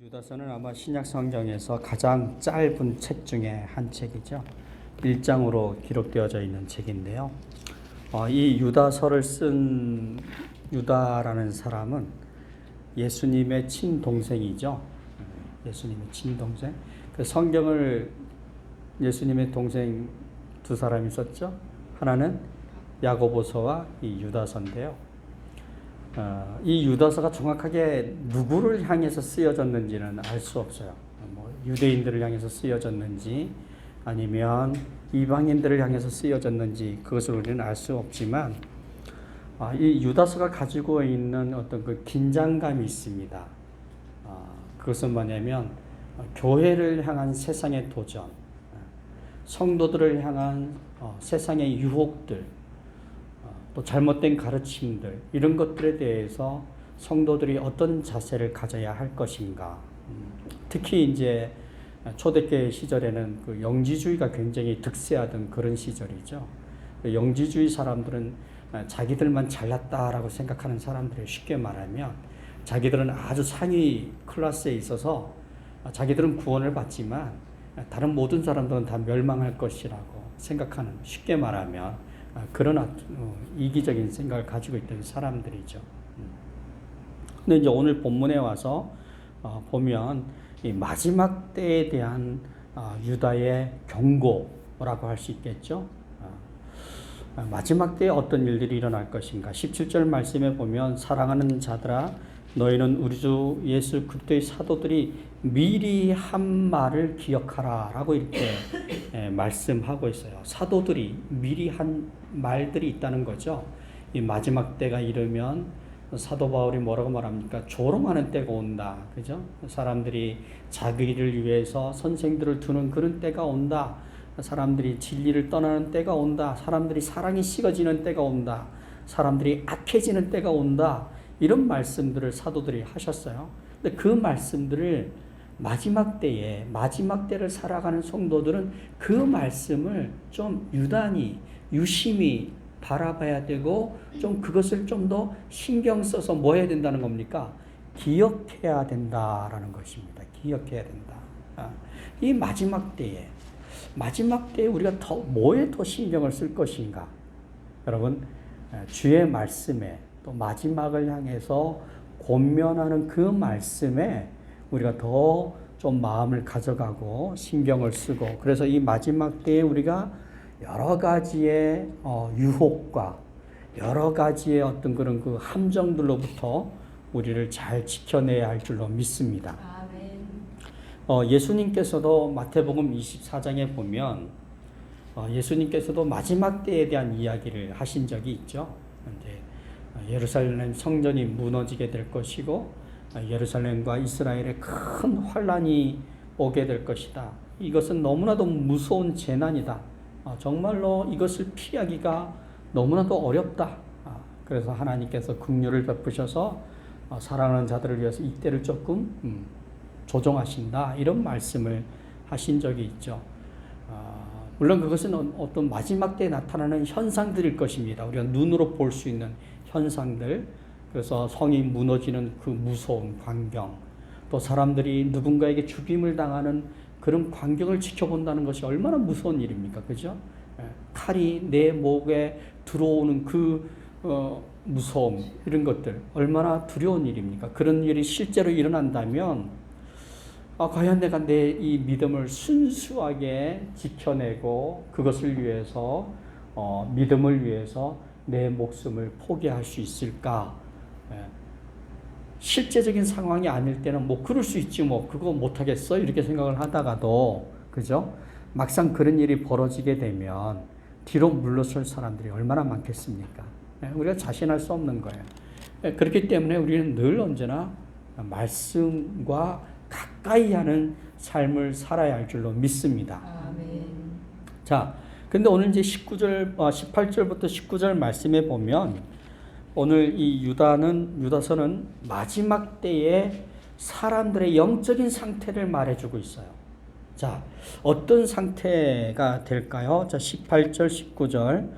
유다서는 아마 신약 성경에서 가장 짧은 책 중에 한 책이죠. 1장으로 기록되어져 있는 책인데요. 이 유다서를 쓴 유다라는 사람은 예수님의 친동생이죠. 예수님의 친동생. 그 성경을 예수님의 동생 두 사람이 썼죠. 하나는 야고보서와 이 유다서인데요. 이 유다서가 정확하게 누구를 향해서 쓰여졌는지는 알 수 없어요. 유대인들을 향해서 쓰여졌는지 아니면 이방인들을 향해서 쓰여졌는지 그것을 우리는 알 수 없지만 이 유다서가 가지고 있는 어떤 그 긴장감이 있습니다. 그것은 뭐냐면 교회를 향한 세상의 도전, 성도들을 향한 세상의 유혹들, 또 잘못된 가르침들, 이런 것들에 대해서 성도들이 어떤 자세를 가져야 할 것인가. 특히 이제 초대교회 시절에는 그 영지주의가 굉장히 득세하던 그런 시절이죠. 영지주의 사람들은 자기들만 잘났다라고 생각하는 사람들이, 쉽게 말하면 자기들은 아주 상위 클래스에 있어서 자기들은 구원을 받지만 다른 모든 사람들은 다 멸망할 것이라고 생각하는, 쉽게 말하면 그런 이기적인 생각을 가지고 있던 사람들이죠. 근데 이제 오늘 본문에 와서 보면 이 마지막 때에 대한 유다의 경고라고 할 수 있겠죠. 마지막 때에 어떤 일들이 일어날 것인가. 17절 말씀에 보면 사랑하는 자들아 너희는 우리 주 예수 그리스도의 사도들이 미리 한 말을 기억하라 라고 이렇게 말씀하고 있어요. 사도들이 미리 한 말들이 있다는 거죠. 이 마지막 때가 이르면 사도 바울이 뭐라고 말합니까? 조롱하는 때가 온다. 그죠? 사람들이 자기를 위해서 선생들을 두는 그런 때가 온다. 사람들이 진리를 떠나는 때가 온다. 사람들이 사랑이 식어지는 때가 온다. 사람들이 악해지는 때가 온다. 이런 말씀들을 사도들이 하셨어요. 근데 그 말씀들을 마지막 때를 살아가는 성도들은 그 말씀을 좀 유심히 바라봐야 되고, 좀 그것을 좀 더 신경 써서 뭐 해야 된다는 겁니까? 기억해야 된다라는 것입니다. 기억해야 된다. 이 마지막 때에 우리가 뭐에 더 신경을 쓸 것인가? 여러분, 주의 말씀에, 또 마지막을 향해서 권면하는 그 말씀에 우리가 더 좀 마음을 가져가고 신경을 쓰고, 그래서 이 마지막 때에 우리가 여러 가지의 유혹과 여러 가지의 어떤 그런 그 함정들로부터 우리를 잘 지켜내야 할 줄로 믿습니다. 아멘. 예수님께서도 마태복음 24장에 보면 예수님께서도 마지막 때에 대한 이야기를 하신 적이 있죠. 이제 예루살렘 성전이 무너지게 될 것이고 예루살렘과 이스라엘에 큰 환란이 오게 될 것이다. 이것은 너무나도 무서운 재난이다. 정말로 이것을 피하기가 너무나도 어렵다. 그래서 하나님께서 긍휼을 베푸셔서 사랑하는 자들을 위해서 이때를 조금 조정하신다. 이런 말씀을 하신 적이 있죠. 물론 그것은 어떤 마지막 때에 나타나는 현상들일 것입니다. 우리가 눈으로 볼 수 있는 현상들. 그래서 성이 무너지는 그 무서운 광경, 또 사람들이 누군가에게 죽임을 당하는 그런 광경을 지켜본다는 것이 얼마나 무서운 일입니까? 그죠? 칼이 내 목에 들어오는 그 무서움, 이런 것들 얼마나 두려운 일입니까? 그런 일이 실제로 일어난다면 과연 내가 내 이 믿음을 순수하게 지켜내고 그것을 위해서 믿음을 위해서 내 목숨을 포기할 수 있을까? 실제적인 상황이 아닐 때는 그럴 수 있지, 그거 못하겠어 이렇게 생각을 하다가도, 그죠? 막상 그런 일이 벌어지게 되면 뒤로 물러설 사람들이 얼마나 많겠습니까? 우리가 자신할 수 없는 거예요. 그렇기 때문에 우리는 늘 언제나 말씀과 가까이 하는 삶을 살아야 할 줄로 믿습니다. 아멘. 자, 근데 오늘 이제 18절부터 19절 말씀에 보면 오늘 이 유다서는 마지막 때에 사람들의 영적인 상태를 말해주고 있어요. 자, 어떤 상태가 될까요? 자, 18절, 19절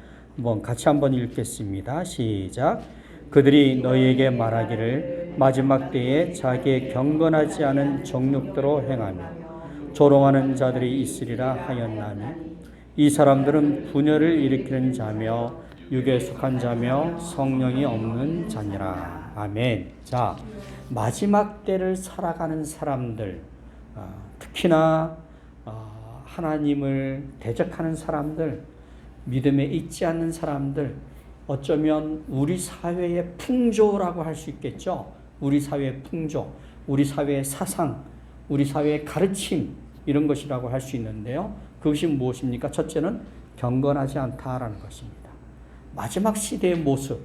같이 한번 읽겠습니다. 시작. 그들이 너희에게 말하기를 마지막 때에 자기의 경건하지 않은 정욕대로 행하며 조롱하는 자들이 있으리라 하였나니 이 사람들은 분열을 일으키는 자며 육에 속한 자며 성령이 없는 자니라. 아멘. 자, 마지막 때를 살아가는 사람들, 특히나 하나님을 대적하는 사람들, 믿음에 있지 않는 사람들, 어쩌면 우리 사회의 풍조라고 할 수 있겠죠. 우리 사회의 풍조, 우리 사회의 사상, 우리 사회의 가르침, 이런 것이라고 할 수 있는데요. 그것이 무엇입니까? 첫째는 경건하지 않다라는 것입니다. 마지막 시대의 모습,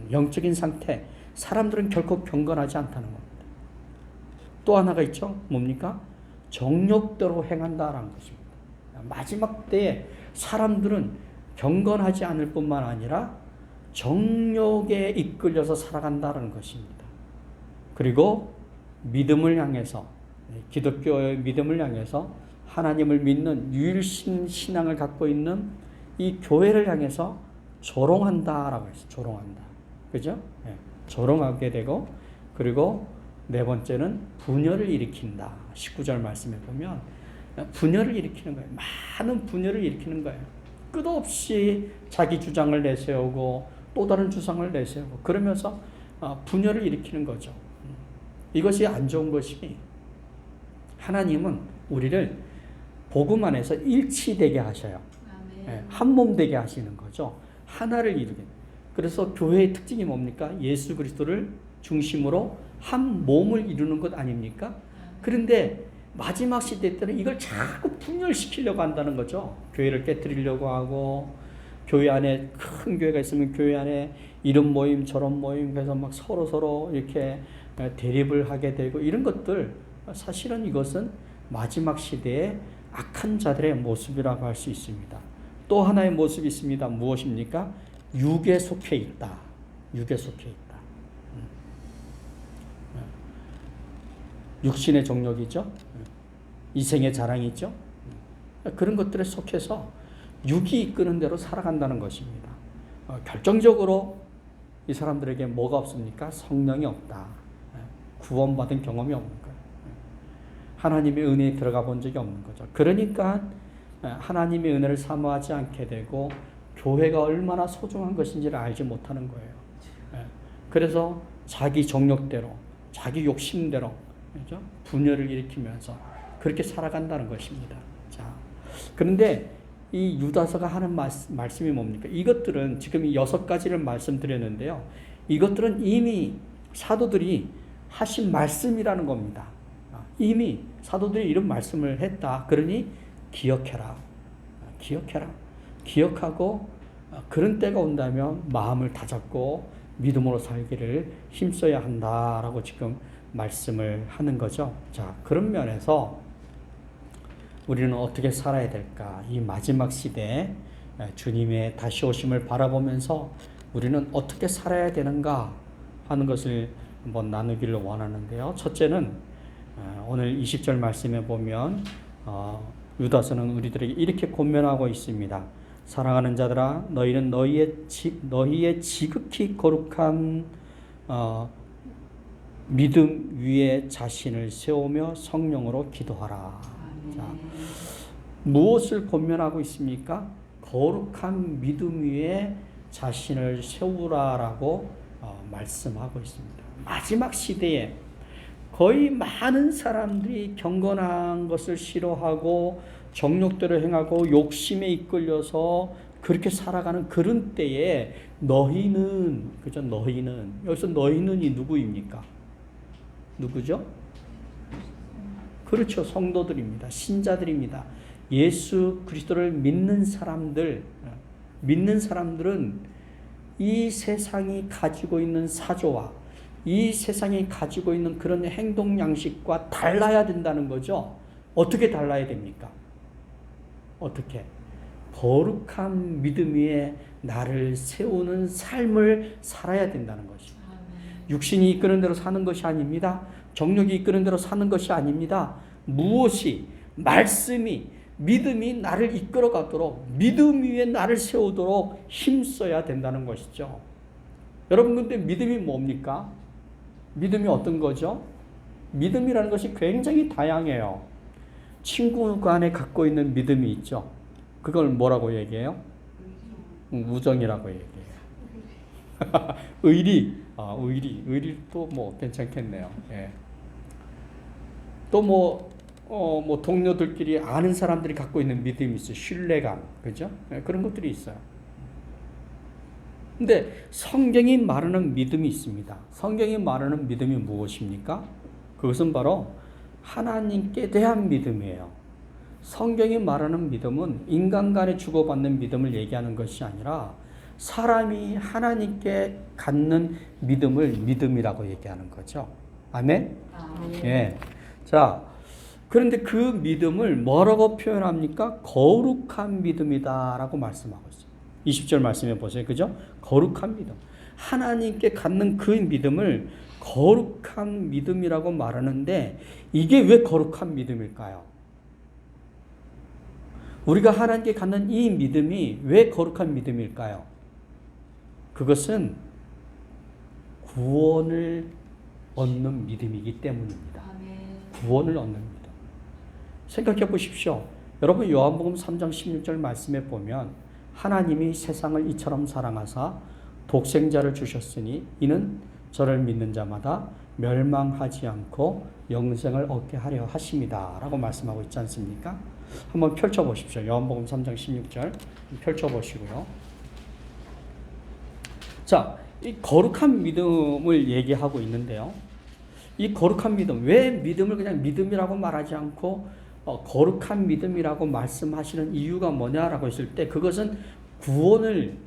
영적인 상태, 사람들은 결코 경건하지 않다는 겁니다. 또 하나가 있죠. 뭡니까? 정욕대로 행한다라는 것입니다. 마지막 때에 사람들은 경건하지 않을 뿐만 아니라 정욕에 이끌려서 살아간다는 것입니다. 그리고 믿음을 향해서, 기독교의 믿음을 향해서 하나님을 믿는 유일신 신앙을 갖고 있는 이 교회를 향해서 조롱한다라고 했어요. 조롱한다. 그죠? 조롱하게 되고, 그리고 네 번째는 분열을 일으킨다. 19절 말씀에 보면 분열을 일으키는 거예요. 많은 분열을 일으키는 거예요. 끝없이 자기 주장을 내세우고 또 다른 주장을 내세우고 그러면서 분열을 일으키는 거죠. 이것이 안 좋은 것이, 하나님은 우리를 복음 안에서 일치되게 하셔요. 한 몸 되게 하시는 거죠. 하나를 이루게. 그래서 교회의 특징이 뭡니까? 예수 그리스도를 중심으로 한 몸을 이루는 것 아닙니까? 그런데 마지막 시대 때는 이걸 자꾸 분열시키려고 한다는 거죠. 교회를 깨뜨리려고 하고, 교회 안에 큰 교회가 있으면 교회 안에 이런 모임 저런 모임, 그래서 막 서로 이렇게 대립을 하게 되고, 이런 것들, 사실은 이것은 마지막 시대의 악한 자들의 모습이라고 할 수 있습니다. 또 하나의 모습이 있습니다. 무엇입니까? 육에 속해 있다. 육에 속해 있다. 육신의 정욕이죠. 이생의 자랑이죠. 그런 것들에 속해서 육이 이끄는 대로 살아간다는 것입니다. 결정적으로 이 사람들에게 뭐가 없습니까? 성령이 없다. 구원받은 경험이 없는 거예요. 하나님의 은혜에 들어가 본 적이 없는 거죠. 그러니까 하나님의 은혜를 사모하지 않게 되고 교회가 얼마나 소중한 것인지를 알지 못하는 거예요. 그래서 자기 정욕대로, 자기 욕심대로, 그렇죠? 분열을 일으키면서 그렇게 살아간다는 것입니다. 자, 그런데 이 유다서가 하는 말씀이 뭡니까? 이것들은 지금 이 6가지를 말씀드렸는데요. 이것들은 이미 사도들이 하신 말씀이라는 겁니다. 이미 사도들이 이런 말씀을 했다. 그러니 기억해라. 기억해라. 기억하고 그런 때가 온다면 마음을 다잡고 믿음으로 살기를 힘써야 한다라고 지금 말씀을 하는 거죠. 자, 그런 면에서 우리는 어떻게 살아야 될까? 이 마지막 시대에 주님의 다시 오심을 바라보면서 우리는 어떻게 살아야 되는가 하는 것을 한번 나누기를 원하는데요. 첫째는 오늘 20절 말씀에 보면 유다서는 우리들에게 이렇게 권면하고 있습니다. 사랑하는 자들아, 너희는 너희의 지극히 거룩한 믿음 위에 자신을 세우며 성령으로 기도하라. 자, 무엇을 권면하고 있습니까? 거룩한 믿음 위에 자신을 세우라라고 말씀하고 있습니다. 마지막 시대에 거의 많은 사람들이 경건한 것을 싫어하고 정욕대로 행하고 욕심에 이끌려서 그렇게 살아가는 그런 때에 너희는, 그죠? 너희는, 여기서 너희는이 누구입니까? 누구죠? 그렇죠. 성도들입니다. 신자들입니다. 예수 그리스도를 믿는 사람들, 믿는 사람들은 이 세상이 가지고 있는 사조와 이 세상이 가지고 있는 그런 행동 양식과 달라야 된다는 거죠. 어떻게 달라야 됩니까? 어떻게? 거룩한 믿음 위에 나를 세우는 삶을 살아야 된다는 것입니다. 육신이 이끄는 대로 사는 것이 아닙니다. 정욕이 이끄는 대로 사는 것이 아닙니다. 무엇이, 말씀이, 믿음이 나를 이끌어가도록, 믿음 위에 나를 세우도록 힘써야 된다는 것이죠. 여러분, 근데 믿음이 뭡니까? 믿음이 어떤 거죠? 믿음이라는 것이 굉장히 다양해요. 친구 간에 갖고 있는 믿음이 있죠. 그걸 뭐라고 얘기해요? 우정이라고 얘기해요. 의리, 의리도 뭐 괜찮겠네요. 예. 또 뭐 동료들끼리 아는 사람들이 갖고 있는 믿음이 있어요. 신뢰감, 그죠? 예, 그런 것들이 있어요. 근데 성경이 말하는 믿음이 있습니다. 성경이 말하는 믿음이 무엇입니까? 그것은 바로 하나님께 대한 믿음이에요. 성경이 말하는 믿음은 인간 간에 주고받는 믿음을 얘기하는 것이 아니라 사람이 하나님께 갖는 믿음을 믿음이라고 얘기하는 거죠. 아멘? 예. 자, 그런데 그 믿음을 뭐라고 표현합니까? 거룩한 믿음이다라고 말씀하고 있어요. 20절 말씀해 보세요. 그죠? 거룩한 믿음. 하나님께 갖는 그 믿음을 거룩한 믿음이라고 말하는데 이게 왜 거룩한 믿음일까요? 우리가 하나님께 갖는 이 믿음이 왜 거룩한 믿음일까요? 그것은 구원을 얻는 믿음이기 때문입니다. 구원을 얻는 믿음. 생각해 보십시오. 여러분 요한복음 3장 16절 말씀에 보면 하나님이 세상을 이처럼 사랑하사 독생자를 주셨으니 이는 저를 믿는 자마다 멸망하지 않고 영생을 얻게 하려 하심이다 라고 말씀하고 있지 않습니까? 한번 펼쳐보십시오. 요한복음 3장 16절 펼쳐보시고요. 자, 이 거룩한 믿음을 얘기하고 있는데요. 이 거룩한 믿음, 왜 믿음을 그냥 믿음이라고 말하지 않고 거룩한 믿음이라고 말씀하시는 이유가 뭐냐라고 했을 때 그것은 구원을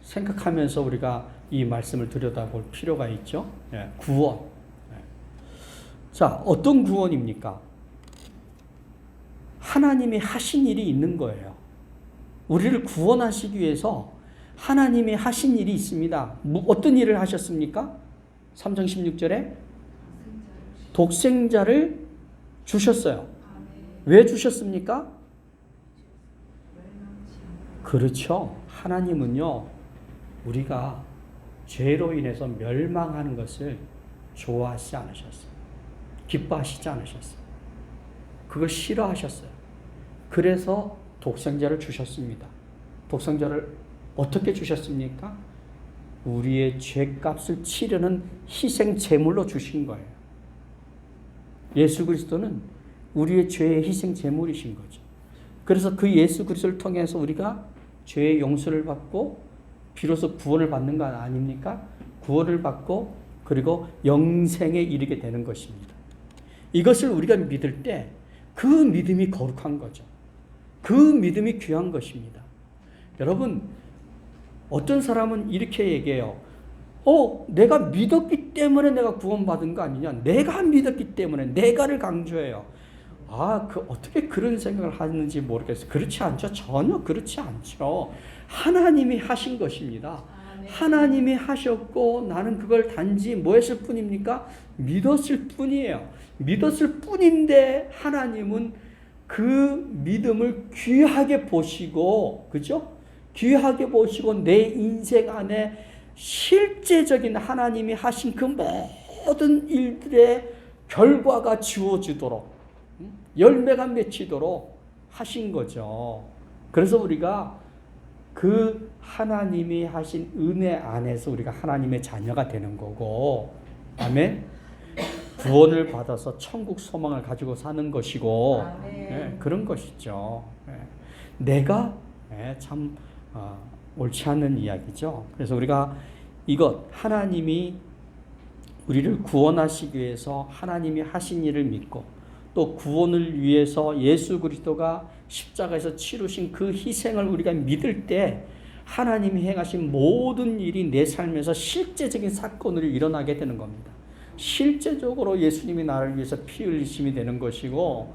생각하면서 우리가 이 말씀을 들여다볼 필요가 있죠. 예, 구원. 예. 자, 어떤 구원입니까? 하나님이 하신 일이 있는 거예요. 우리를 구원하시기 위해서 하나님이 하신 일이 있습니다. 어떤 일을 하셨습니까? 3장 16절에 독생자를 주셨어요. 왜 주셨습니까? 그렇죠. 하나님은요, 우리가 죄로 인해서 멸망하는 것을 좋아하시지 않으셨어요. 기뻐하시지 않으셨어요. 그걸 싫어하셨어요. 그래서 독생자를 주셨습니다. 독생자를 어떻게 주셨습니까? 우리의 죄값을 치르는 희생 제물로 주신 거예요. 예수 그리스도는 우리의 죄의 희생 제물이신 거죠. 그래서 그 예수 그리스도를 통해서 우리가 죄의 용서를 받고 비로소 구원을 받는 거 아닙니까? 구원을 받고 그리고 영생에 이르게 되는 것입니다. 이것을 우리가 믿을 때 그 믿음이 거룩한 거죠. 그 믿음이 귀한 것입니다. 여러분, 어떤 사람은 이렇게 얘기해요. 내가 믿었기 때문에 내가 구원받은 거 아니냐. 내가 믿었기 때문에 내가를 강조해요. 어떻게 그런 생각을 하는지 모르겠어요. 그렇지 않죠. 전혀 그렇지 않죠. 하나님이 하신 것입니다. 하나님이 하셨고 나는 그걸 단지 뭐 했을 뿐입니까? 믿었을 뿐이에요. 믿었을 뿐인데 하나님은 그 믿음을 귀하게 보시고, 그죠? 귀하게 보시고 내 인생 안에 실제적인 하나님이 하신 그 모든 일들의 결과가 주어지도록, 열매가 맺히도록 하신 거죠. 그래서 우리가 그 하나님이 하신 은혜 안에서 우리가 하나님의 자녀가 되는 거고, 아멘? 구원을 받아서 천국 소망을 가지고 사는 것이고, 그런 것이죠. 내가 참 옳지 않은 이야기죠. 그래서 우리가 하나님이 우리를 구원하시기 위해서 하나님이 하신 일을 믿고 또 구원을 위해서 예수 그리스도가 십자가에서 치르신 그 희생을 우리가 믿을 때 하나님이 행하신 모든 일이 내 삶에서 실제적인 사건으로 일어나게 되는 겁니다. 실제적으로 예수님이 나를 위해서 피 흘리심이 되는 것이고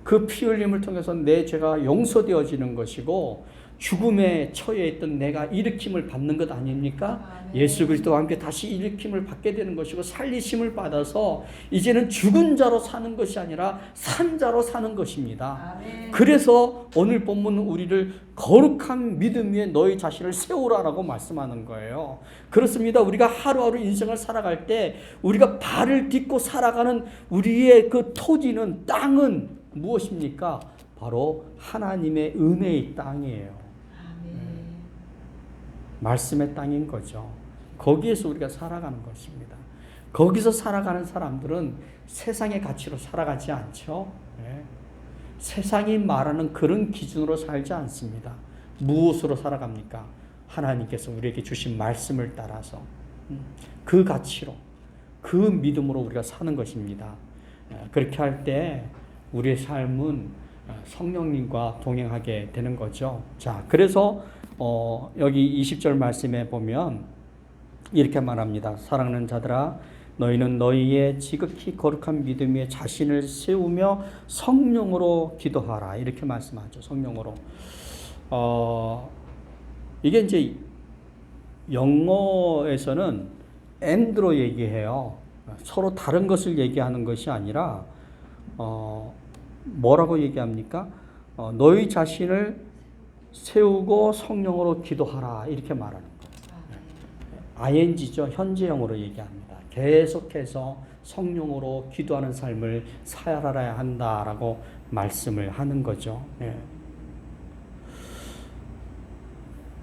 그 피 흘림을 통해서 내 죄가 용서되어지는 것이고 죽음에 처해 있던 내가 일으킴을 받는 것 아닙니까? 예수 그리스도와 함께 다시 일으킴을 받게 되는 것이고 살리심을 받아서 이제는 죽은 자로 사는 것이 아니라 산 자로 사는 것입니다. 그래서 오늘 본문은 우리를 거룩한 믿음 위에 너희 자신을 세우라라고 말씀하는 거예요. 그렇습니다. 우리가 하루하루 인생을 살아갈 때 우리가 발을 딛고 살아가는 우리의 그 토지는, 땅은 무엇입니까? 바로 하나님의 은혜의 땅이에요. 말씀의 땅인 거죠. 거기에서 우리가 살아가는 것입니다. 거기서 살아가는 사람들은 세상의 가치로 살아가지 않죠. 네. 세상이 말하는 그런 기준으로 살지 않습니다. 무엇으로 살아갑니까? 하나님께서 우리에게 주신 말씀을 따라서 그 가치로, 그 믿음으로 우리가 사는 것입니다. 그렇게 할 때 우리의 삶은 성령님과 동행하게 되는 거죠. 자, 그래서 여기 20절 말씀에 보면 이렇게 말합니다. 사랑하는 자들아, 너희는 너희의 지극히 거룩한 믿음 위에 자신을 세우며 성령으로 기도하라. 이렇게 말씀하죠. 성령으로. 이게 이제 영어에서는 and로 얘기해요. 서로 다른 것을 얘기하는 것이 아니라 뭐라고 얘기합니까? 너희 자신을 세우고 성령으로 기도하라. 이렇게 말하는 거예요. ing죠. 현재형으로 얘기합니다. 계속해서 성령으로 기도하는 삶을 살아야 한다라고 말씀을 하는 거죠. 예.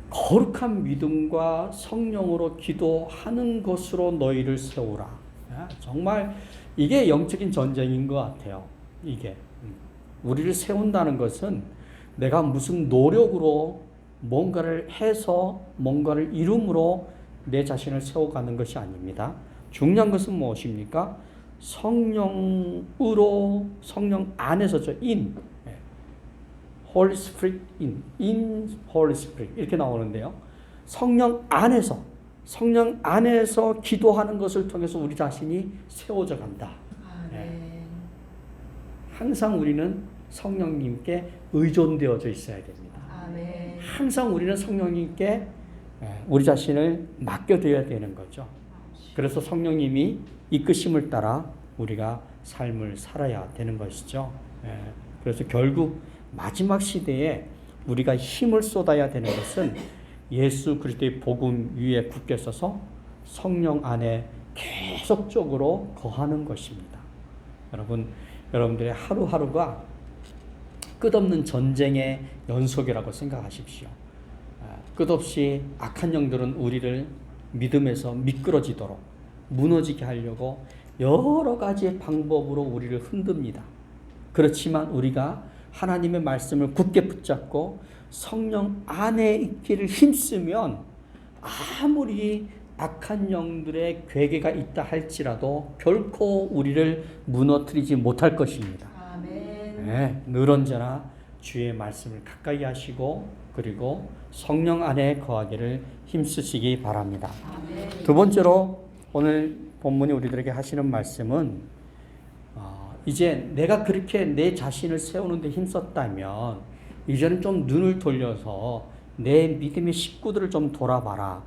거룩한 믿음과 성령으로 기도하는 것으로 너희를 세우라. 정말 이게 영적인 전쟁인 것 같아요. 이게 우리를 세운다는 것은 내가 무슨 노력으로 뭔가를 해서 뭔가를 이룸으로 내 자신을 세워가는 것이 아닙니다. 중요한 것은 무엇입니까? 성령으로, 성령 안에서죠. in, Holy Spirit in Holy Spirit 이렇게 나오는데요. 성령 안에서 기도하는 것을 통해서 우리 자신이 세워져 간다. 항상 우리는 성령님께 의존되어져 있어야 됩니다. 항상 우리는 성령님께 우리 자신을 맡겨둬야 되는 거죠. 그래서 성령님이 이끄심을 따라 우리가 삶을 살아야 되는 것이죠. 그래서 결국 마지막 시대에 우리가 힘을 쏟아야 되는 것은 예수 그리스도의 복음 위에 굳게 서서 성령 안에 계속적으로 거하는 것입니다. 여러분들의 하루하루가 끝없는 전쟁의 연속이라고 생각하십시오. 끝없이 악한 영들은 우리를 믿음에서 미끄러지도록 무너지게 하려고 여러 가지의 방법으로 우리를 흔듭니다. 그렇지만 우리가 하나님의 말씀을 굳게 붙잡고 성령 안에 있기를 힘쓰면 아무리 악한 영들의 괴계가 있다 할지라도 결코 우리를 무너뜨리지 못할 것입니다. 네, 늘 언제나 주의 말씀을 가까이 하시고 그리고 성령 안에 거하기를 힘쓰시기 바랍니다. 두 번째로 오늘 본문이 우리들에게 하시는 말씀은 이제 내가 그렇게 내 자신을 세우는 데 힘썼다면 이제는 좀 눈을 돌려서 내 믿음의 식구들을 좀 돌아봐라.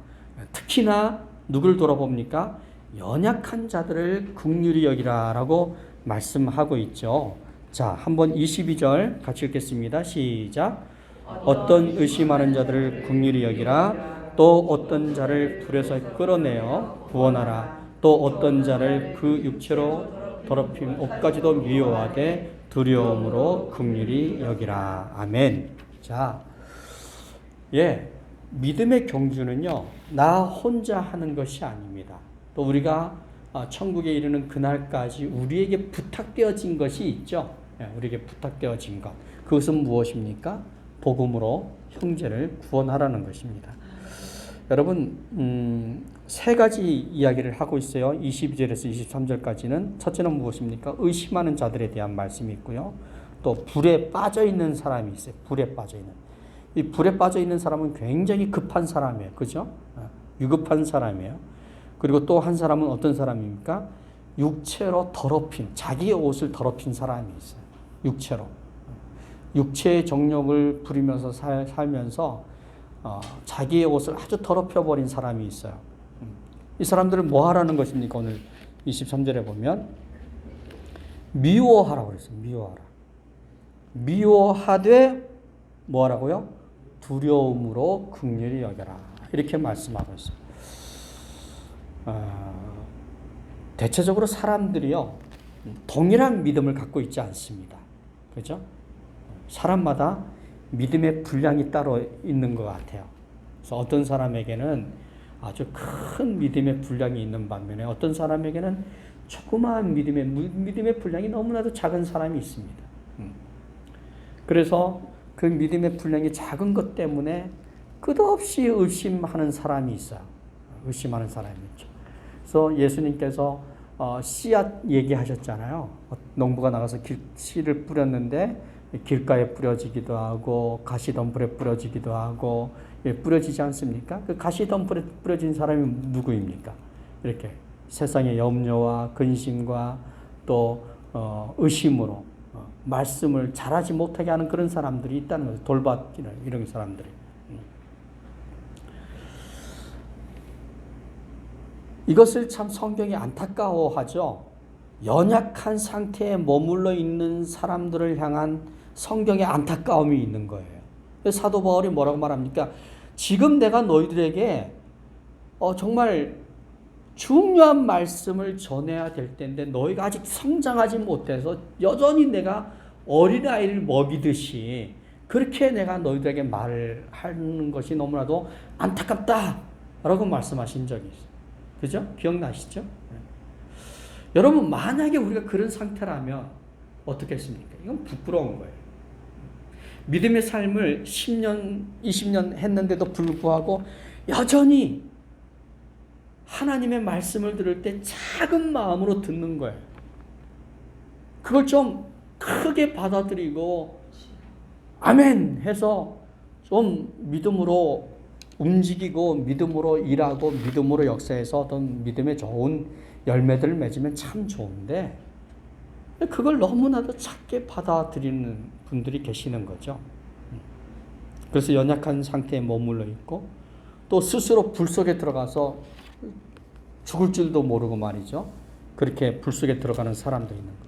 특히나 누굴 돌아봅니까? 연약한 자들을 긍휼히 여기라라고 말씀하고 있죠. 자, 한번 22절 같이 읽겠습니다. 시작. 어떤 의심하는 자들을 긍휼히 여기라. 또 어떤 자를 불에서 끌어내어 구원하라. 또 어떤 자를 그 육체로 더럽힘 옷까지도 미워하되 두려움으로 긍휼히 여기라. 아멘. 자, 믿음의 경주는요, 나 혼자 하는 것이 아닙니다. 또 우리가 천국에 이르는 그날까지 우리에게 부탁되어진 것이 있죠. 우리에게 부탁되어진 것. 그것은 무엇입니까? 복음으로 형제를 구원하라는 것입니다. 여러분, 세 가지 이야기를 하고 있어요. 22절에서 23절까지는 첫째는 무엇입니까? 의심하는 자들에 대한 말씀이 있고요. 또 불에 빠져 있는 사람이 있어요. 불에 빠져 있는. 이 불에 빠져 있는 사람은 굉장히 급한 사람이에요. 그죠? 유급한 사람이에요. 그리고 또 한 사람은 어떤 사람입니까? 육체로 더럽힌, 자기의 옷을 더럽힌 사람이 있어요. 육체로. 육체의 정욕을 부리면서 살면서 자기의 옷을 아주 더럽혀버린 사람이 있어요. 이 사람들은 뭐 하라는 것입니까? 오늘 23절에 보면 미워하라고 그랬어요. 미워하라. 미워하되 뭐 하라고요? 두려움으로 긍휼히 여겨라. 이렇게 말씀하고 있어요. 대체적으로 사람들이요, 동일한 믿음을 갖고 있지 않습니다. 그죠? 사람마다 믿음의 분량이 따로 있는 것 같아요. 그래서 어떤 사람에게는 아주 큰 믿음의 분량이 있는 반면에 어떤 사람에게는 조그마한 믿음의 분량이 너무나도 작은 사람이 있습니다. 그래서 그 믿음의 분량이 작은 것 때문에 끝없이 의심하는 사람이 있어요. 의심하는 사람이 있죠. 그래서 예수님께서 씨앗 얘기하셨잖아요. 농부가 나가서 씨를 뿌렸는데 길가에 뿌려지기도 하고 가시덤불에 뿌려지기도 하고 뿌려지지 않습니까? 그 가시덤불에 뿌려진 사람이 누구입니까? 이렇게 세상의 염려와 근심과 또 의심으로 말씀을 잘하지 못하게 하는 그런 사람들이 있다는 거죠. 돌밭이나 이런 사람들이. 이것을 참 성경이 안타까워하죠. 연약한 상태에 머물러 있는 사람들을 향한 성경의 안타까움이 있는 거예요. 사도 바울이 뭐라고 말합니까? 지금 내가 너희들에게 정말 중요한 말씀을 전해야 될 때인데 너희가 아직 성장하지 못해서 여전히 내가 어린아이를 먹이듯이 그렇게 내가 너희들에게 말을 하는 것이 너무나도 안타깝다라고 말씀하신 적이 있어요. 그죠? 기억나시죠? 네. 여러분, 만약에 우리가 그런 상태라면 어떻게 했습니까? 이건 부끄러운 거예요. 믿음의 삶을 10년, 20년 했는데도 불구하고 여전히 하나님의 말씀을 들을 때 작은 마음으로 듣는 거예요. 그걸 좀 크게 받아들이고 아멘 해서 좀 믿음으로 움직이고 믿음으로 일하고 믿음으로 역사해서 어떤 믿음의 좋은 열매들을 맺으면 참 좋은데 그걸 너무나도 작게 받아들이는 분들이 계시는 거죠. 그래서 연약한 상태에 머물러 있고 또 스스로 불 속에 들어가서 죽을 줄도 모르고 말이죠. 그렇게 불 속에 들어가는 사람도 있는 거예요.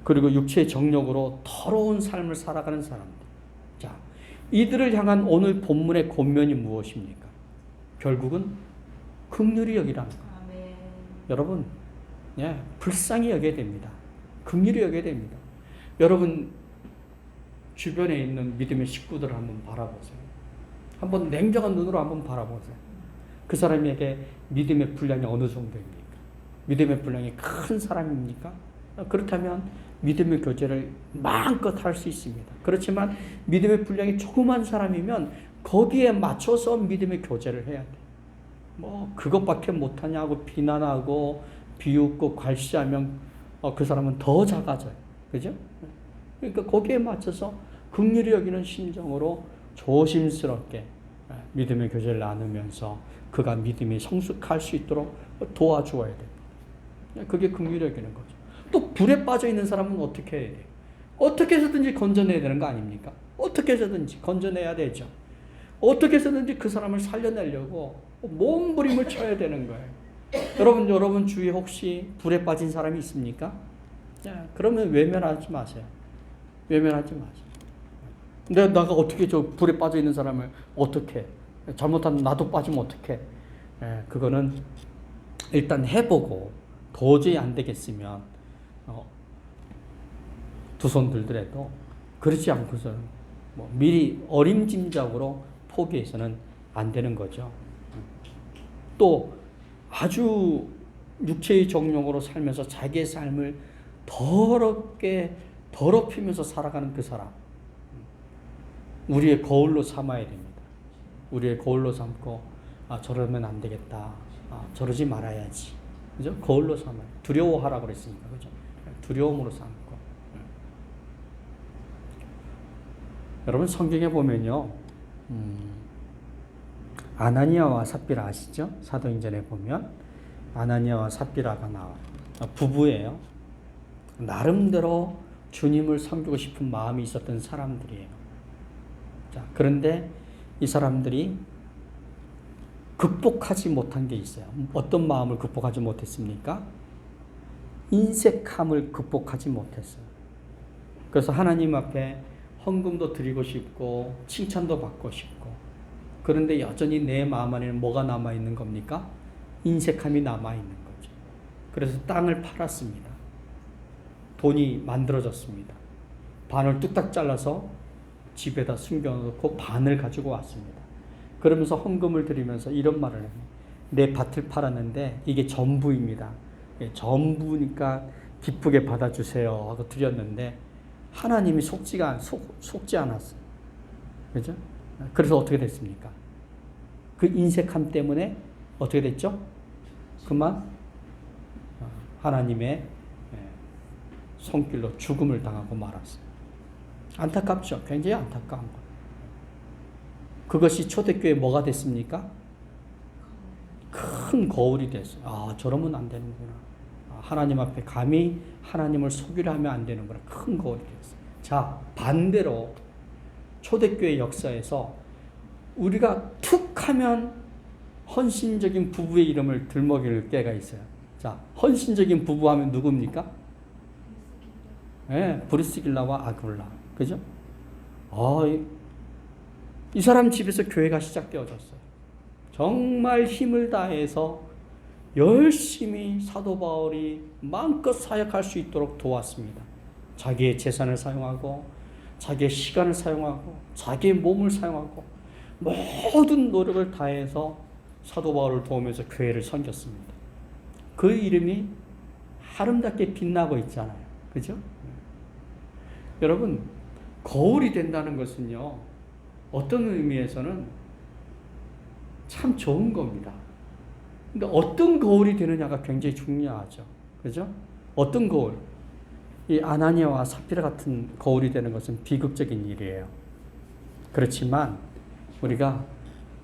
그리고 육체의 정욕으로 더러운 삶을 살아가는 사람들. 자, 이들을 향한 오늘 본문의 권면이 무엇입니까? 결국은 긍휼히 여기라는 거예요. 아멘. 여러분, 불쌍히 여겨야 됩니다. 긍휼히 여겨야 됩니다. 여러분 주변에 있는 믿음의 식구들을 한번 바라보세요. 한번 냉정한 눈으로 한번 바라보세요. 그 사람에게 믿음의 분량이 어느 정도입니까? 믿음의 분량이 큰 사람입니까? 그렇다면 믿음의 교제를 마음껏 할 수 있습니다. 그렇지만 믿음의 분량이 조그만 사람이면 거기에 맞춰서 믿음의 교제를 해야 돼. 그것밖에 못하냐고 비난하고 비웃고 괄시하면 그 사람은 더 작아져요. 그죠? 그러니까 거기에 맞춰서 긍휼히 여기는 심정으로 조심스럽게 믿음의 교제를 나누면서 그가 믿음이 성숙할 수 있도록 도와주어야 됩니다. 그게 긍휼히 여기는 거죠. 또 불에 빠져 있는 사람은 어떻게 해야 돼요? 어떻게 해서든지 건져내야 되는 거 아닙니까? 어떻게 해서든지 건져내야 되죠. 어떻게 해서든지 그 사람을 살려내려고 몸부림을 쳐야 되는 거예요. 여러분 주위에 혹시 불에 빠진 사람이 있습니까? 그러면 외면하지 마세요. 외면하지 마세요. 내가 어떻게 저 불에 빠져 있는 사람을 어떻게 잘못하면 나도 빠지면 어떻게? 그거는 일단 해보고 도저히 안 되겠으면 두 손 들더라도 그렇지 않고서는 미리 어림짐작으로 포기해서는 안 되는 거죠. 또 아주 육체의 정욕으로 살면서 자기의 삶을 더럽히면서 살아가는 그 사람, 우리의 거울로 삼아야 됩니다. 우리의 거울로 삼고 저러면 안 되겠다. 저러지 말아야지. 그죠? 거울로 삼아요. 두려워하라고 그랬으니까. 그죠? 두려움으로 삼고. 여러분 성경에 보면요. 아나니아와 삽비라 아시죠? 사도행전에 보면 아나니아와 삽비라가 나와요. 부부예요. 나름대로 주님을 섬기고 싶은 마음이 있었던 사람들이에요. 자, 그런데 이 사람들이 극복하지 못한 게 있어요. 어떤 마음을 극복하지 못했습니까? 인색함을 극복하지 못했어요. 그래서 하나님 앞에 헌금도 드리고 싶고 칭찬도 받고 싶고, 그런데 여전히 내 마음 안에는 뭐가 남아있는 겁니까? 인색함이 남아있는 거죠. 그래서 땅을 팔았습니다. 돈이 만들어졌습니다. 반을 뚝딱 잘라서 집에다 숨겨놓고 반을 가지고 왔습니다. 그러면서 헌금을 드리면서 이런 말을 해요. 내 밭을 팔았는데 이게 전부입니다. 전부니까 기쁘게 받아주세요 하고 드렸는데 하나님이 속지 않았어요. 그죠? 그래서 어떻게 됐습니까? 그 인색함 때문에 어떻게 됐죠? 그만 하나님의 손길로 죽음을 당하고 말았어요. 안타깝죠? 굉장히 안타까운 거예요. 그것이 초대교회 뭐가 됐습니까? 큰 거울이 됐어요. 아, 저러면 안 되는구나. 하나님 앞에 감히 하나님을 속이려 하면 안 되는구나. 큰 거울이 됐어요. 자, 반대로 초대교회 역사에서 우리가 툭 하면 헌신적인 부부의 이름을 들먹일 때가 있어요. 자, 헌신적인 부부 하면 누굽니까? 네, 브리스길라와 아굴라. 그죠? 이 사람 집에서 교회가 시작되어졌어요. 정말 힘을 다해서 열심히 사도 바울이 마음껏 사역할 수 있도록 도왔습니다. 자기의 재산을 사용하고 자기의 시간을 사용하고 자기의 몸을 사용하고 모든 노력을 다해서 사도 바울을 도우면서 교회를 섬겼습니다. 그 이름이 아름답게 빛나고 있잖아요. 그죠? 여러분, 거울이 된다는 것은요, 어떤 의미에서는 참 좋은 겁니다. 근데 어떤 거울이 되느냐가 굉장히 중요하죠. 그죠? 어떤 거울? 이 아나니아와 사피라 같은 거울이 되는 것은 비극적인 일이에요. 그렇지만 우리가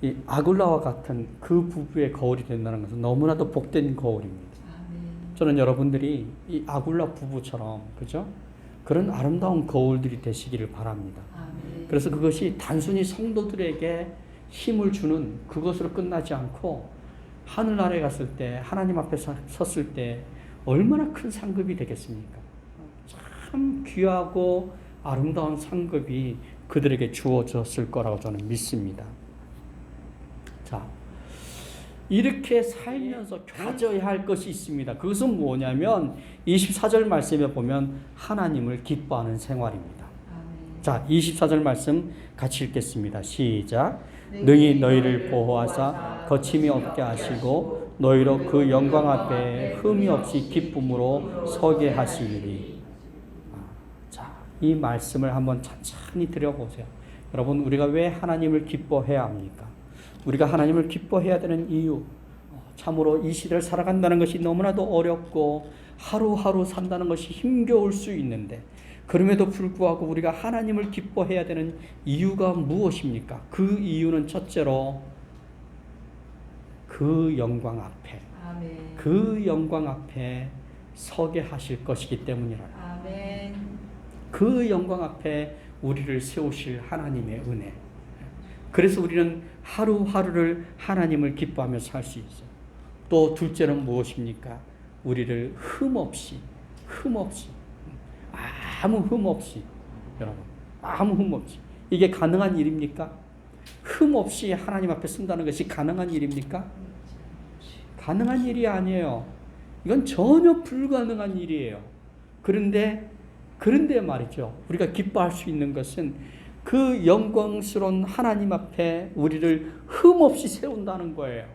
이 아굴라와 같은 그 부부의 거울이 된다는 것은 너무나도 복된 거울입니다. 저는 여러분들이 이 아굴라 부부처럼, 그죠? 그런 아름다운 거울들이 되시기를 바랍니다. 그래서 그것이 단순히 성도들에게 힘을 주는 그것으로 끝나지 않고 하늘나라에 갔을 때, 하나님 앞에 섰을 때 얼마나 큰 상급이 되겠습니까? 참 귀하고 아름다운 상급이 그들에게 주어졌을 거라고 저는 믿습니다. 자, 이렇게 살면서 가져야 할 것이 있습니다. 그것은 뭐냐면 24절 말씀에 보면 하나님을 기뻐하는 생활입니다. 자, 24절 말씀 같이 읽겠습니다. 시작. 능히 너희를 보호하사 거침이 없게 하시고 너희로 그 영광 앞에 흠이 없이 기쁨으로 서게 하시리니. 자, 이 말씀을 한번 천천히 들여보세요. 여러분, 우리가 왜 하나님을 기뻐해야 합니까? 우리가 하나님을 기뻐해야 되는 이유, 참으로 이 시대를 살아간다는 것이 너무나도 어렵고 하루하루 산다는 것이 힘겨울 수 있는데, 그럼에도 불구하고 우리가 하나님을 기뻐해야 되는 이유가 무엇입니까? 그 이유는 첫째로 그 영광 앞에, 아멘. 그 영광 앞에 서게 하실 것이기 때문이라. 아멘. 그 영광 앞에 우리를 세우실 하나님의 은혜. 그래서 우리는 하루하루를 하나님을 기뻐하며 살 수 있어요. 또 둘째는 무엇입니까? 우리를 흠없이 아무 흠 없이, 여러분, 아무 흠 없이. 이게 가능한 일입니까? 흠 없이 하나님 앞에 쓴다는 것이 가능한 일입니까? 가능한 일이 아니에요. 이건 전혀 불가능한 일이에요. 그런데 말이죠, 우리가 기뻐할 수 있는 것은 그 영광스러운 하나님 앞에 우리를 흠 없이 세운다는 거예요.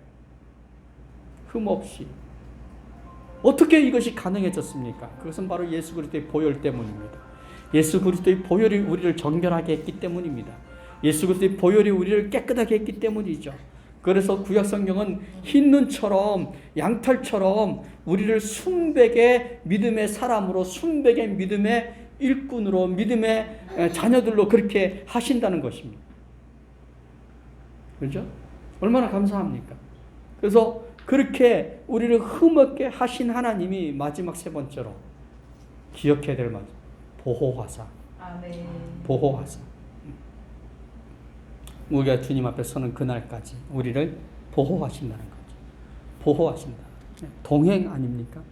흠 없이. 어떻게 이것이 가능해졌습니까? 그것은 바로 예수 그리스도의 보혈 때문입니다. 예수 그리스도의 보혈이 우리를 정결하게 했기 때문입니다. 예수 그리스도의 보혈이 우리를 깨끗하게 했기 때문이죠. 그래서 구약 성경은 흰 눈처럼 양털처럼 우리를 순백의 믿음의 사람으로, 순백의 믿음의 일꾼으로, 믿음의 자녀들로 그렇게 하신다는 것입니다. 그렇죠? 얼마나 감사합니까? 그래서 그렇게 우리를 흠없게 하신 하나님이 마지막 세 번째로 기억해야 될 말씀, 보호하사. 아멘. 보호하사. 우리가 주님 앞에 서는 그날까지 우리를 보호하신다는 거죠. 보호하신다. 동행 아닙니까?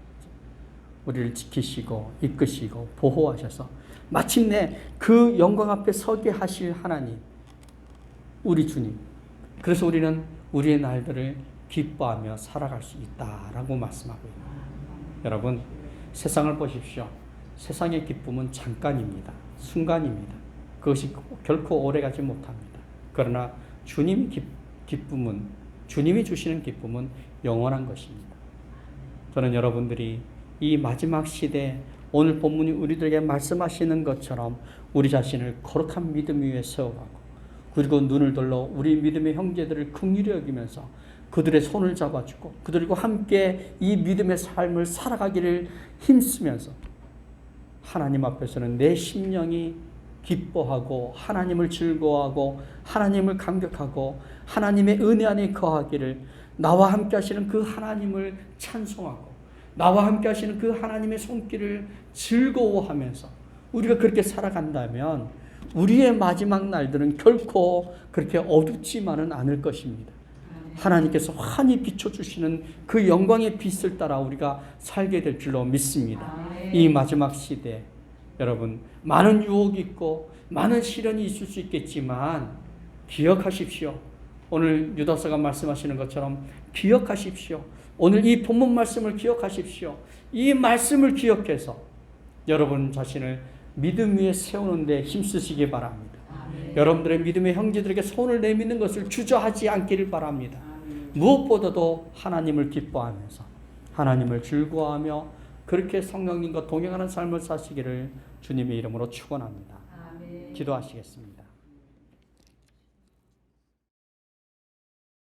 우리를 지키시고 이끄시고 보호하셔서 마침내 그 영광 앞에 서게 하실 하나님, 우리 주님. 그래서 우리는 우리의 날들을 기뻐하며 살아갈 수 있다라고 말씀하고 있습니다. 여러분, 세상을 보십시오. 세상의 기쁨은 잠깐입니다. 순간입니다. 그것이 결코 오래가지 못합니다. 그러나 주님의 기쁨은, 주님이 주시는 기쁨은 영원한 것입니다. 저는 여러분들이 이 마지막 시대, 오늘 본문이 우리들에게 말씀하시는 것처럼 우리 자신을 거룩한 믿음 위에 세워가고, 그리고 눈을 들러 우리 믿음의 형제들을 긍휼히 여기면서 그들의 손을 잡아주고 그들과 함께 이 믿음의 삶을 살아가기를 힘쓰면서 하나님 앞에서는 내 심령이 기뻐하고 하나님을 즐거워하고 하나님을 감격하고 하나님의 은혜 안에 거하기를, 나와 함께 하시는 그 하나님을 찬송하고 나와 함께 하시는 그 하나님의 손길을 즐거워하면서 우리가 그렇게 살아간다면 우리의 마지막 날들은 결코 그렇게 어둡지만은 않을 것입니다. 하나님께서 환히 비춰주시는 그 영광의 빛을 따라 우리가 살게 될 줄로 믿습니다. 이 마지막 시대, 여러분, 많은 유혹이 있고 많은 시련이 있을 수 있겠지만 기억하십시오. 오늘 유다서가 말씀하시는 것처럼 기억하십시오. 오늘 이 본문 말씀을 기억하십시오. 이 말씀을 기억해서 여러분 자신을 믿음 위에 세우는 데 힘쓰시기 바랍니다. 여러분들의 믿음의 형제들에게 손을 내미는 것을 주저하지 않기를 바랍니다. 무엇보다도 하나님을 기뻐하면서 하나님을 즐거워하며 그렇게 성령님과 동행하는 삶을 사시기를 주님의 이름으로 축원합니다. 기도하시겠습니다.